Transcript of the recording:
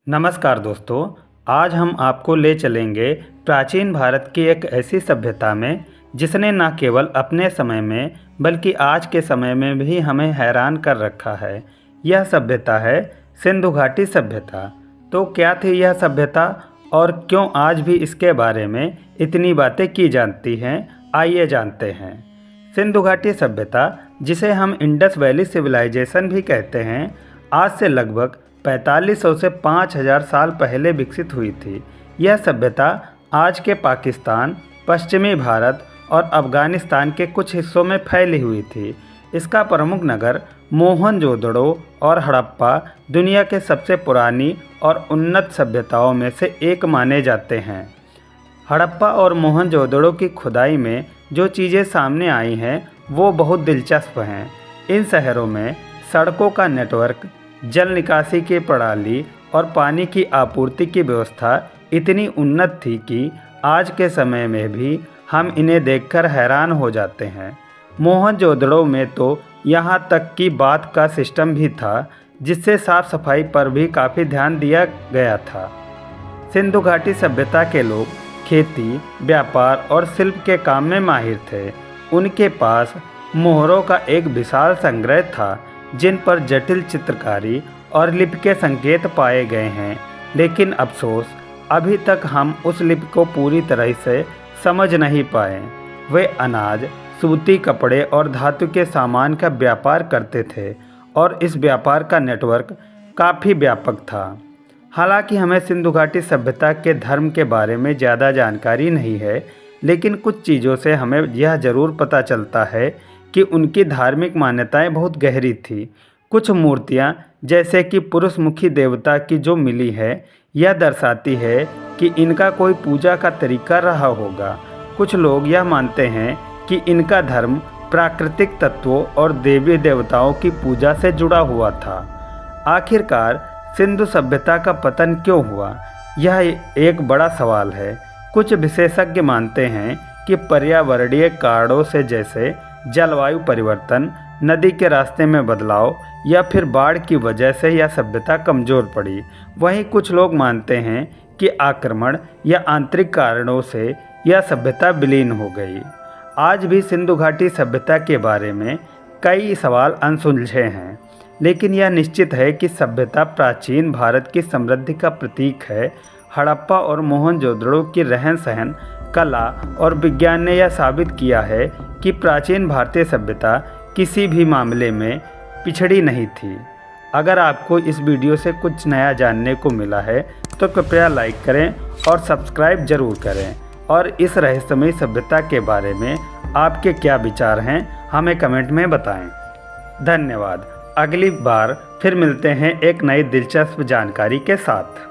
नमस्कार दोस्तों, आज हम आपको ले चलेंगे प्राचीन भारत की एक ऐसी सभ्यता में जिसने न केवल अपने समय में बल्कि आज के समय में भी हमें हैरान कर रखा है। यह सभ्यता है सिंधु घाटी सभ्यता। तो क्या थी यह सभ्यता और क्यों आज भी इसके बारे में इतनी बातें की जाती हैं, आइए जानते हैं। सिंधु घाटी सभ्यता, जिसे हम इंडस वैली सिविलाइजेशन भी कहते हैं, आज से लगभग 4500 से 5000 साल पहले विकसित हुई थी। यह सभ्यता आज के पाकिस्तान, पश्चिमी भारत और अफ़गानिस्तान के कुछ हिस्सों में फैली हुई थी। इसका प्रमुख नगर मोहनजोदड़ो और हड़प्पा दुनिया के सबसे पुरानी और उन्नत सभ्यताओं में से एक माने जाते हैं। हड़प्पा और मोहनजोदड़ो की खुदाई में जो चीज़ें सामने आई हैं वो बहुत दिलचस्प हैं। इन शहरों में सड़कों का नेटवर्क, जल निकासी की प्रणाली और पानी की आपूर्ति की व्यवस्था इतनी उन्नत थी कि आज के समय में भी हम इन्हें देखकर हैरान हो जाते हैं। मोहनजोदड़ो में तो यहाँ तक कि बाथ का सिस्टम भी था, जिससे साफ सफाई पर भी काफ़ी ध्यान दिया गया था। सिंधु घाटी सभ्यता के लोग खेती, व्यापार और शिल्प के काम में माहिर थे। उनके पास मोहरों का एक विशाल संग्रह था, जिन पर जटिल चित्रकारी और लिपि के संकेत पाए गए हैं। लेकिन अफसोस, अभी तक हम उस लिपि को पूरी तरह से समझ नहीं पाए। वे अनाज, सूती कपड़े और धातु के सामान का व्यापार करते थे और इस व्यापार का नेटवर्क काफ़ी व्यापक था। हालांकि हमें सिंधु घाटी सभ्यता के धर्म के बारे में ज़्यादा जानकारी नहीं है, लेकिन कुछ चीज़ों से हमें यह ज़रूर पता चलता है कि उनकी धार्मिक मान्यताएं बहुत गहरी थी। कुछ मूर्तियां, जैसे कि पुरुषमुखी देवता की जो मिली है, यह दर्शाती है कि इनका कोई पूजा का तरीका रहा होगा। कुछ लोग यह मानते हैं कि इनका धर्म प्राकृतिक तत्वों और देवी देवताओं की पूजा से जुड़ा हुआ था। आखिरकार सिंधु सभ्यता का पतन क्यों हुआ, यह एक बड़ा सवाल है। कुछ विशेषज्ञ मानते हैं कि पर्यावरणीय कारणों से, जैसे जलवायु परिवर्तन, नदी के रास्ते में बदलाव या फिर बाढ़ की वजह से यह सभ्यता कमज़ोर पड़ी। वहीं कुछ लोग मानते हैं कि आक्रमण या आंतरिक कारणों से यह सभ्यता विलीन हो गई। आज भी सिंधु घाटी सभ्यता के बारे में कई सवाल अनसुलझे हैं, लेकिन यह निश्चित है कि सभ्यता प्राचीन भारत की समृद्धि का प्रतीक है। हड़प्पा और मोहनजोदड़ो की रहन सहन, कला और विज्ञान ने यह साबित किया है कि प्राचीन भारतीय सभ्यता किसी भी मामले में पिछड़ी नहीं थी। अगर आपको इस वीडियो से कुछ नया जानने को मिला है तो कृपया लाइक करें और सब्सक्राइब ज़रूर करें। और इस रहस्यमयी सभ्यता के बारे में आपके क्या विचार हैं, हमें कमेंट में बताएं। धन्यवाद। अगली बार फिर मिलते हैं एक नई दिलचस्प जानकारी के साथ।